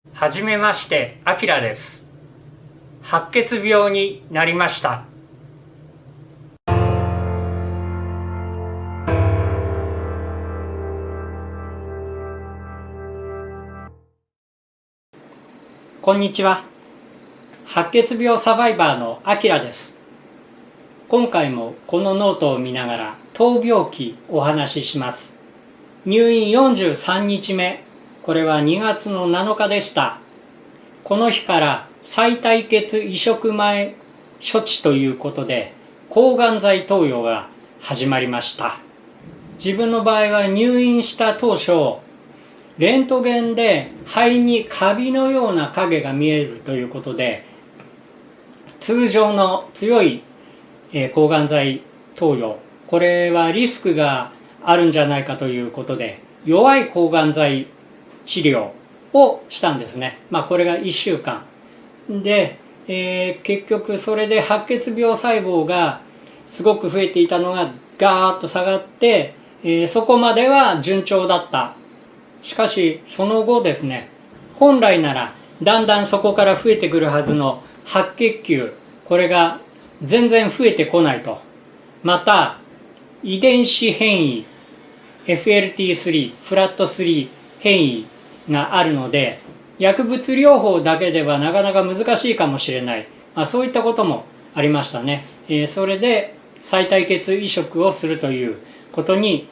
はじめまして、あきらです。白血病になりました。こんにちは。白血病サバイバーのあきらです。今回もこのノートを見ながら闘病期お話しします。入院43日目、これは2月の7日でした。この日から再対血移植前処置ということで抗がん剤投与が始まりました。自分の場合は入院した当初、レントゲンで肺にカビのような影が見えるということで、通常の強い抗がん剤投与、これはリスクがあるんじゃないかということで、弱い抗がん剤治療をしたんですね。これが1週間で、結局それで白血病細胞がすごく増えていたのがガーッと下がって、そこまでは順調だった。しかしその後ですね、本来ならだんだんそこから増えてくるはずの白血球、これが全然増えてこないと。また遺伝子変異 FLT3 フラット3変異があるので、薬物療法だけではなかなか難しいかもしれない、そういったこともありましたね。それで再対血移植をするということに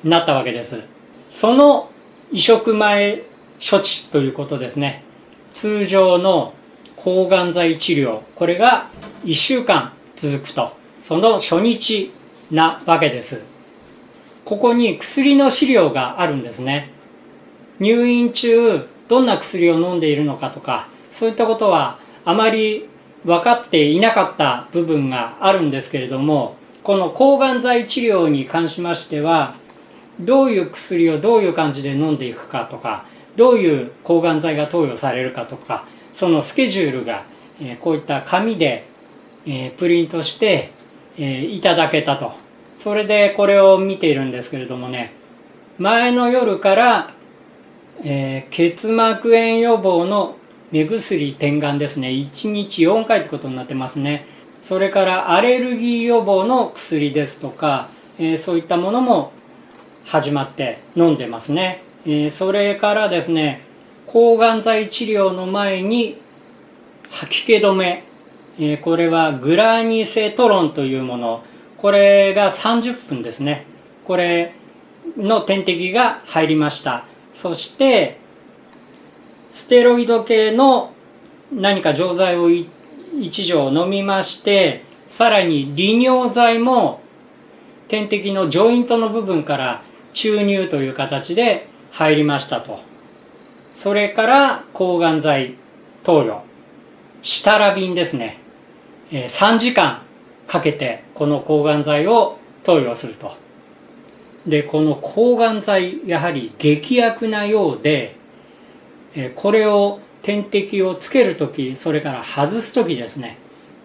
なったわけです。その移植前処置ということですね。通常の抗がん剤治療、これが1週間続くと、その初日なわけです。ここに薬の資料があるんですね。入院中どんな薬を飲んでいるのかとか、そういったことはあまり分かっていなかった部分があるんですけれども、この抗がん剤治療に関しましては、どういう薬をどういう感じで飲んでいくかとか、どういう抗がん剤が投与されるかとか、そのスケジュールがこういった紙でプリントしていただけたと。それでこれを見ているんですけれどもね、前の夜から結膜炎予防の目薬点眼ですね、1日4回ってことになってますね。それからアレルギー予防の薬ですとか、そういったものも始まって飲んでますね。それからですね、抗がん剤治療の前に吐き気止め、これはグラニセトロンというもの、これが30分ですね、これの点滴が入りました。そしてステロイド系の何か錠剤を1錠飲みまして、さらに利尿剤も点滴のジョイントの部分から注入という形で入りましたと。それから抗がん剤投与、シタラビンですね、3時間かけてこの抗がん剤を投与すると。でこの抗がん剤やはり劇薬なようで、これを点滴をつけるとき、それから外すときですね、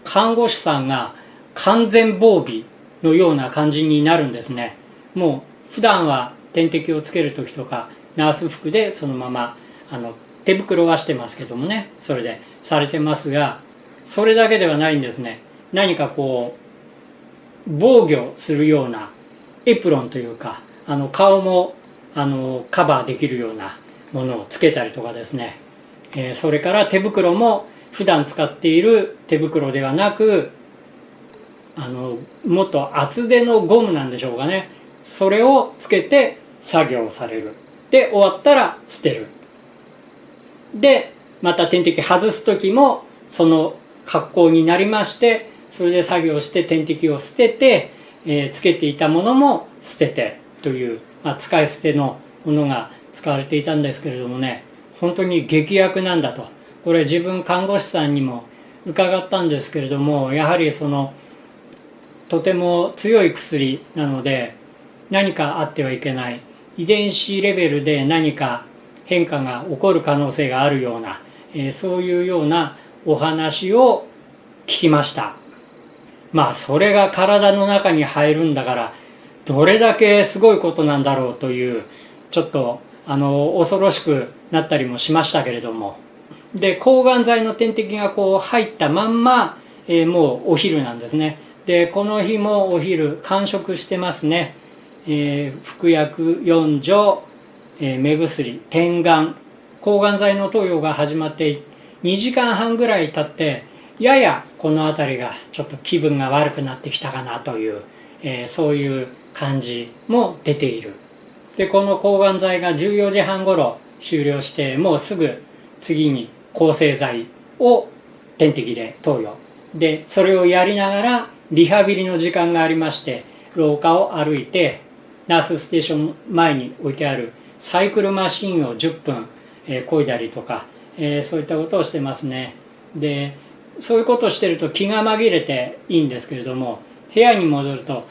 看護師さんが完全防備のような感じになるんですね。もう普段は点滴をつけるときとかナース服でそのまま手袋はしてますけどもね、それでされてますが、それだけではないんですね。何かこう防御するようなエプロンというか、顔もカバーできるようなものをつけたりとかですね、それから手袋も普段使っている手袋ではなく、もっと厚手のゴムなんでしょうかね、それをつけて作業される。で終わったら捨てる。でまた点滴外す時もその格好になりまして、それで作業して点滴を捨てて、つけていたものも捨ててという、使い捨てのものが使われていたんですけれどもね、本当に劇薬なんだと。これ自分看護師さんにも伺ったんですけれども、やはりとても強い薬なので何かあってはいけない、遺伝子レベルで何か変化が起こる可能性があるような、そういうようなお話を聞きました。それが体の中に入るんだからどれだけすごいことなんだろうという、ちょっと恐ろしくなったりもしましたけれども、で抗がん剤の点滴がこう入ったまんま、もうお昼なんですね。でこの日もお昼完食してますね。服薬4錠、目薬点眼抗がん剤の投与が始まって2時間半ぐらい経って、ややこの辺りがちょっと気分が悪くなってきたかなという、そういう感じも出ている。でこの抗がん剤が14時半ごろ終了して、もうすぐ次に抗生剤を点滴で投与で、それをやりながらリハビリの時間がありまして、廊下を歩いてナースステーション前に置いてあるサイクルマシンを10分漕いだりとか、そういったことをしてますね。でそういうことをしてると気が紛れていいんですけれども、部屋に戻ると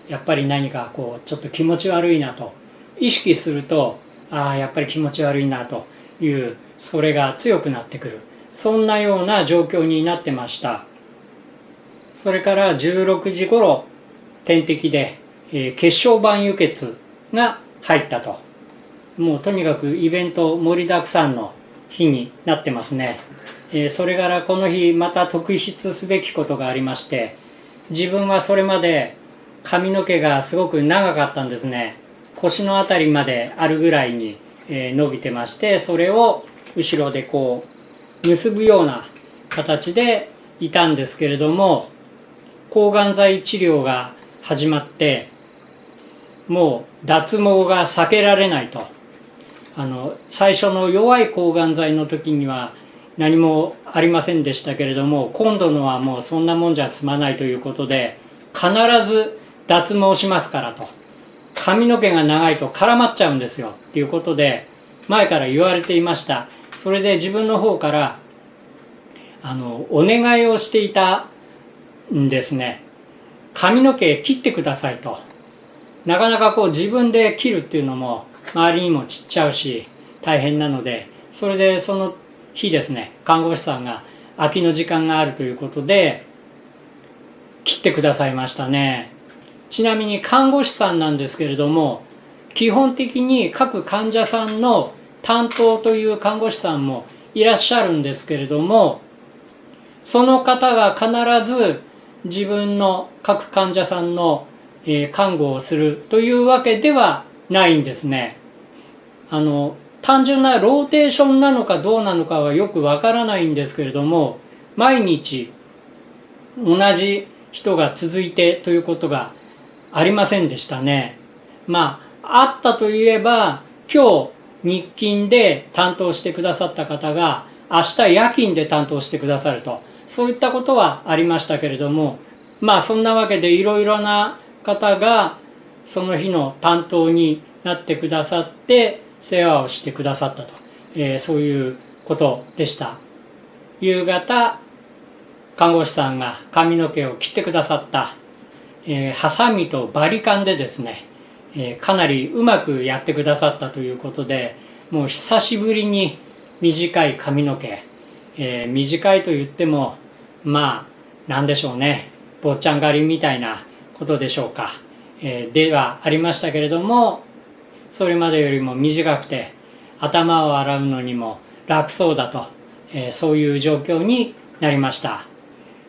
やっぱり何かこうちょっと気持ち悪いなと意識すると、やっぱり気持ち悪いなという、それが強くなってくる、そんなような状況になってました。それから16時ごろ点滴で、血小板輸血が入ったと。もうとにかくイベント盛りだくさんの日になってますね。それからこの日また特筆すべきことがありまして、自分はそれまで髪の毛がすごく長かったんですね。腰のあたりまであるぐらいに伸びてまして、それを後ろでこう結ぶような形でいたんですけれども、抗がん剤治療が始まってもう脱毛が避けられないと。最初の弱い抗がん剤の時には何もありませんでしたけれども、今度のはもうそんなもんじゃ済まないということで、必ず脱毛しますからと、髪の毛が長いと絡まっちゃうんですよっていうことで前から言われていました。それで自分の方からお願いをしていたんですね。髪の毛切ってくださいと。なかなかこう自分で切るっていうのも周りにも散っちゃうし大変なので、それでその日ですね、看護師さんが空きの時間があるということで切ってくださいましたね。ちなみに看護師さんなんですけれども、基本的に各患者さんの担当という看護師さんもいらっしゃるんですけれども、その方が必ず自分の各患者さんの看護をするというわけではないんですね。単純なローテーションなのかどうなのかはよくわからないんですけれども、毎日同じ人が続いてということがありませんでしたね。あったといえば、今日日勤で担当してくださった方が明日夜勤で担当してくださると、そういったことはありましたけれども、そんなわけでいろいろな方がその日の担当になってくださって世話をしてくださったと、そういうことでした。夕方看護師さんが髪の毛を切ってくださった、ハサミとバリカンでですね、かなりうまくやってくださったということで、もう久しぶりに短い髪の毛、短いと言ってもなんでしょうね、坊ちゃん狩りみたいなことでしょうか、ではありましたけれども、それまでよりも短くて頭を洗うのにも楽そうだと、そういう状況になりました。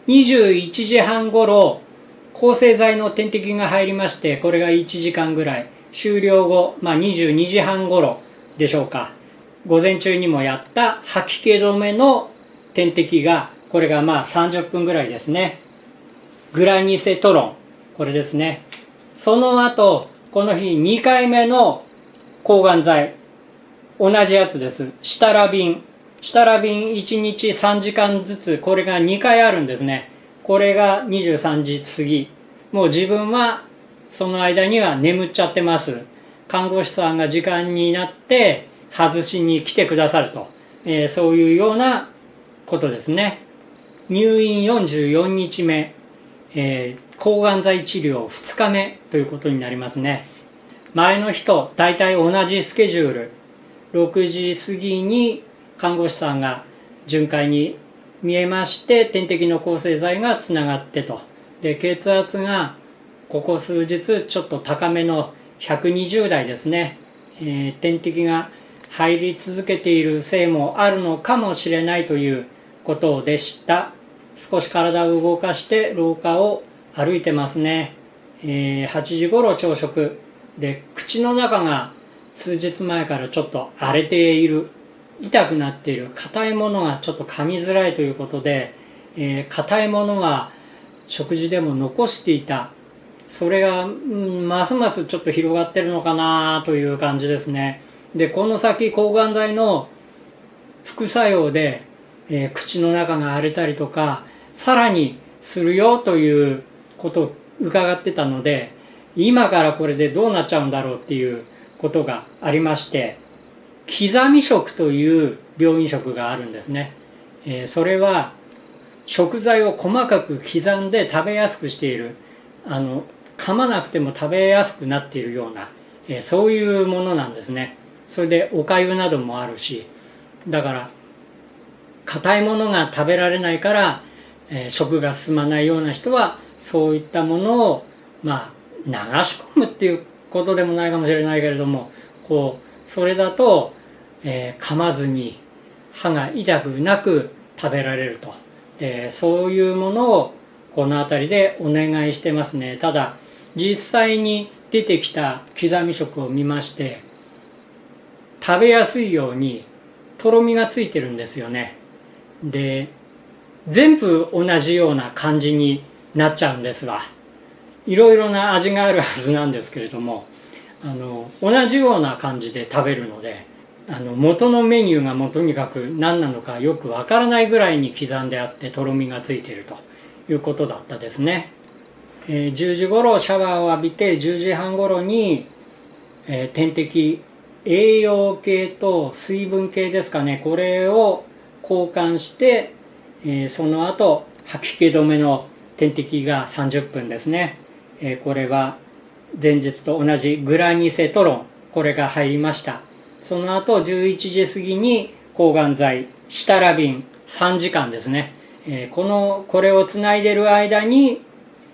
21時半ごろ抗生剤の点滴が入りまして、これが1時間ぐらい終了後、22時半ごろでしょうか、午前中にもやった吐き気止めの点滴が、これが30分ぐらいですね。グラニセトロン、これですね。その後この日2回目の抗がん剤、同じやつです。シタラビン1日3時間ずつ、これが2回あるんですね。これが23時過ぎ、もう自分はその間には眠っちゃってます。看護師さんが時間になって外しに来てくださると、そういうようなことですね。入院44日目、抗がん剤治療2日目ということになりますね。前の日と大体同じスケジュール、6時過ぎに看護師さんが巡回に見えまして、点滴の抗生剤がつながってと、で血圧がここ数日ちょっと高めの120台ですね、点滴が入り続けているせいもあるのかもしれないということでした。少し体を動かして廊下を歩いてますね。8時頃朝食で、口の中が数日前からちょっと荒れている、痛くなっている、硬いものがちょっと噛みづらいということで、硬いものは食事でも残していた。それが、ますますちょっと広がってるのかなという感じですね。で、この先抗がん剤の副作用で、口の中が荒れたりとかさらにするよということを伺ってたので、今からこれでどうなっちゃうんだろうっていうことがありまして、刻み食という病院食があるんですね。それは食材を細かく刻んで食べやすくしている、噛まなくても食べやすくなっているような、そういうものなんですね。それでお粥などもあるし、だから硬いものが食べられないから、食が進まないような人はそういったものを流し込むっていうことでもないかもしれないけれども、それだと、噛まずに歯が痛くなく食べられると、そういうものをこの辺りでお願いしてますね。ただ実際に出てきた刻み食を見まして、食べやすいようにとろみがついてるんですよね。で、全部同じような感じになっちゃうんですわ。いろいろな味があるはずなんですけれども、同じような感じで食べるので、元のメニューがもうとにかく何なのかよくわからないぐらいに刻んであってとろみがついているということだったですね。10時頃シャワーを浴びて、10時半頃に、点滴、栄養系と水分系ですかね、これを交換して、その後吐き気止めの点滴が30分ですね。これは前日と同じグラニセトロン、これが入りました。その後11時過ぎに抗がん剤シタラビン3時間ですね。これをつないでる間に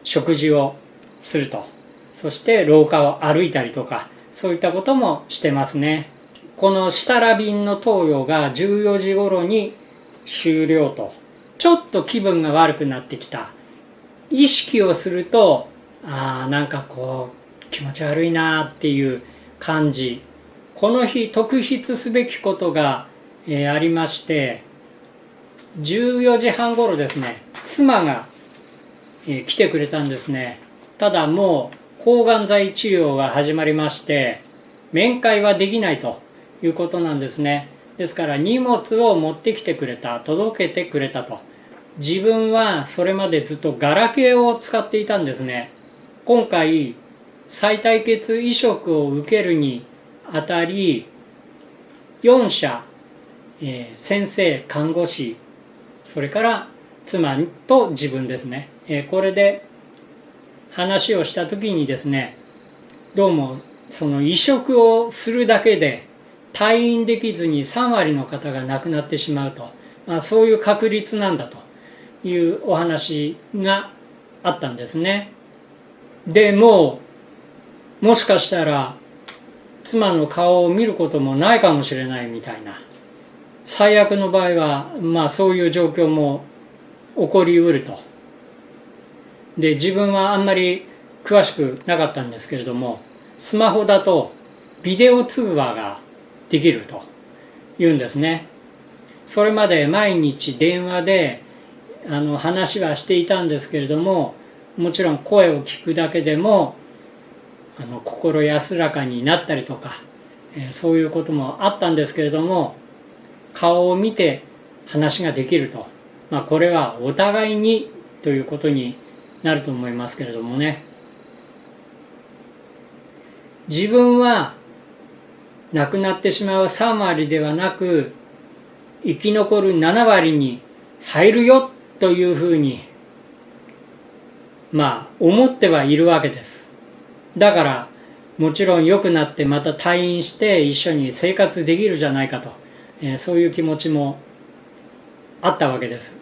食事をすると、そして廊下を歩いたりとか、そういったこともしてますね。このシタラビンの投与が14時頃に終了と、ちょっと気分が悪くなってきた、意識をするとなんか気持ち悪いなっていう感じ。この日特筆すべきことが、ありまして、14時半頃ですね、妻が、来てくれたんですね。ただもう抗がん剤治療が始まりまして、面会はできないということなんですね。ですから荷物を持ってきてくれた、届けてくれたと。自分はそれまでずっとガラケーを使っていたんですね。今回再対血移植を受けるにあたり、4社、先生、看護師、それから妻と自分ですね、これで話をした時にですね、どうもその移植をするだけで退院できずに3割の方が亡くなってしまうと、そういう確率なんだというお話があったんですね。でもしかしたら妻の顔を見ることもないかもしれないみたいな、最悪の場合はそういう状況も起こりうると。で、自分はあんまり詳しくなかったんですけれども、スマホだとビデオ通話ができるというんですね。それまで毎日電話で話はしていたんですけれども、もちろん声を聞くだけでも心安らかになったりとか、そういうこともあったんですけれども、顔を見て話ができると、これはお互いにということになると思いますけれどもね。自分は亡くなってしまう3割ではなく生き残る7割に入るよというふうに思ってはいるわけです。だからもちろん良くなってまた退院して一緒に生活できるじゃないかと、そういう気持ちもあったわけです。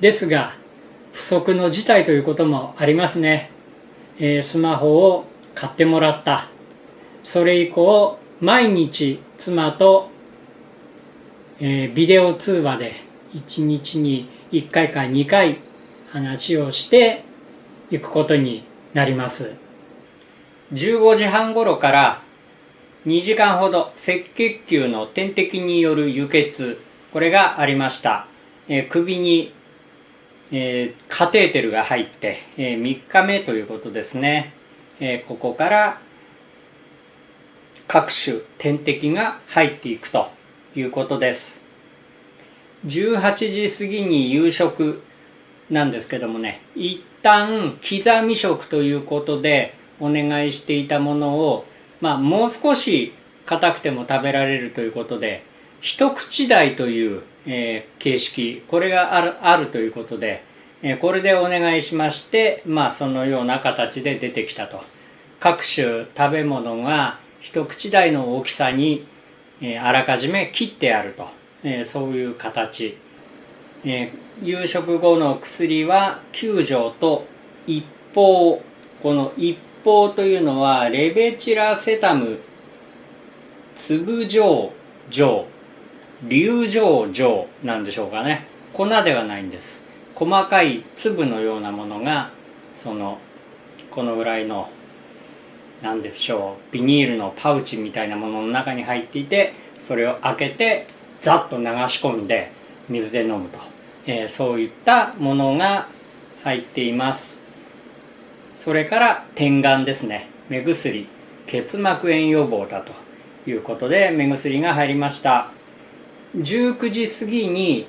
ですが不測の事態ということもありますね。スマホを買ってもらった。それ以降毎日妻と、ビデオ通話で1日に1回か2回話をしていくことになります。15時半頃から2時間ほど赤血球の点滴による輸血、これがありました。首に、カテーテルが入って、3日目ということですね。ここから各種点滴が入っていくということです。18時過ぎに夕食なんですけどもね、一旦刻み食ということでお願いしていたものを、もう少し硬くても食べられるということで、一口大という、形式、これがあるということで、これでお願いしまして、そのような形で出てきたと。各種食べ物が一口大の大きさに、あらかじめ切ってあると、そういう形。夕食後の薬は9錠と一方、この一方というのはレベチラセタム粒状錠、粒状錠なんでしょうかね。粉ではないんです。細かい粒のようなものがこのぐらいの何でしょう、ビニールのパウチみたいなものの中に入っていて、それを開けてざっと流し込んで水で飲むと、そういったものが入っています。それから点眼ですね。目薬、結膜炎予防だということで目薬が入りました。19時過ぎに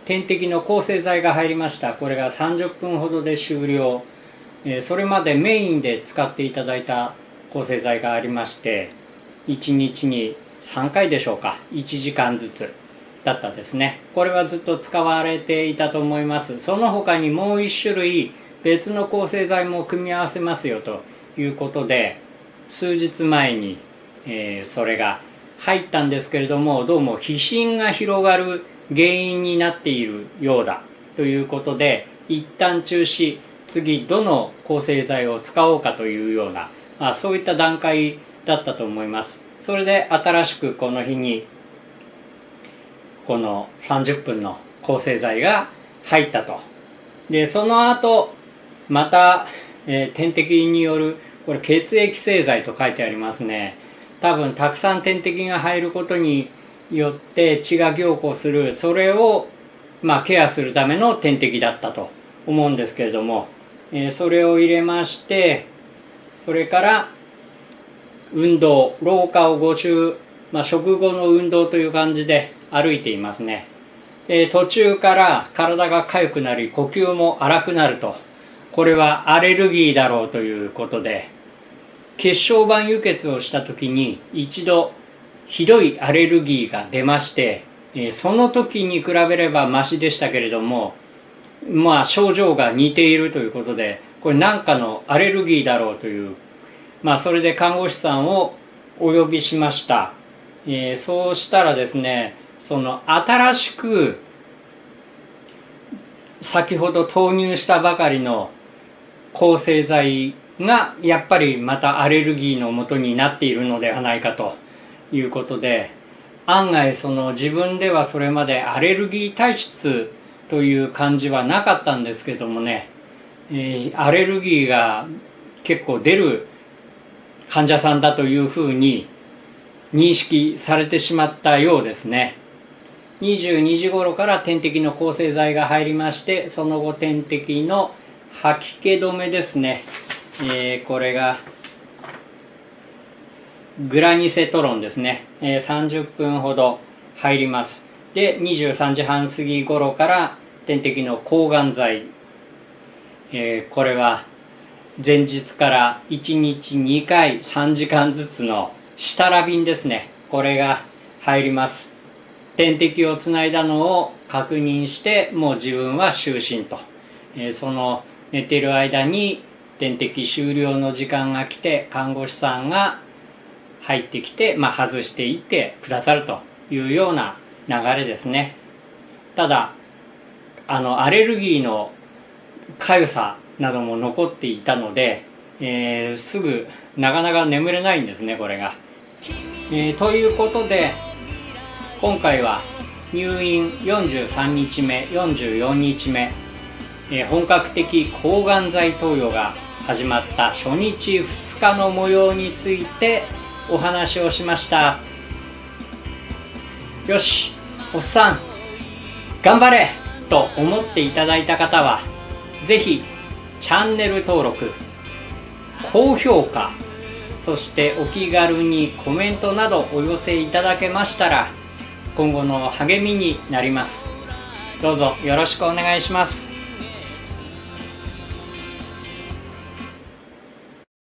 点滴の抗生剤が入りました。これが30分ほどで終了。それまでメインで使っていただいた抗生剤がありまして、1日に3回でしょうか、1時間ずつだったですね。これはずっと使われていたと思います。その他にもう1種類別の抗生剤も組み合わせますよということで、数日前に、それが入ったんですけれども、どうも皮疹が広がる原因になっているようだということで、一旦中止、次どの抗生剤を使おうかというような、そういった段階だったと思います。それで新しくこの日にこの30分の抗生剤が入ったと。でその後また、点滴による、これ血液製剤と書いてありますね。多分たくさん点滴が入ることによって血が凝固する、それをケアするための点滴だったと思うんですけれども、それを入れまして、それから運動、廊下を5周、食後の運動という感じで歩いていますね。途中から体が痒くなり呼吸も荒くなると、これはアレルギーだろうということで、血小板輸血をした時に一度ひどいアレルギーが出まして、その時に比べればマシでしたけれども、症状が似ているということで、これ何かのアレルギーだろうという、それで看護師さんをお呼びしました。そうしたらですね、その新しく先ほど投入したばかりの抗生剤がやっぱりまたアレルギーの元になっているのではないかということで、案外自分ではそれまでアレルギー体質という感じはなかったんですけどもね、アレルギーが結構出る患者さんだというふうに認識されてしまったようですね。22時頃から点滴の抗生剤が入りまして、その後点滴の吐き気止めですね、これがグラニセトロンですね、30分ほど入ります。で23時半過ぎ頃から点滴の抗がん剤、これは前日から1日2回3時間ずつのシタラビンですね、これが入ります。点滴をつないだのを確認して、もう自分は就寝と、その寝てる間に点滴終了の時間が来て、看護師さんが入ってきて、外していってくださるというような流れですね。ただアレルギーの痒さなども残っていたので、すぐなかなか眠れないんですね、これが。ということで今回は入院43日目44日目、本格的抗がん剤投与が始まった初日2日の模様についてお話をしました。よし、おっさん頑張れと思っていただいた方はぜひチャンネル登録、高評価、そしてお気軽にコメントなどお寄せいただけましたら今後の励みになります。どうぞよろしくお願いします。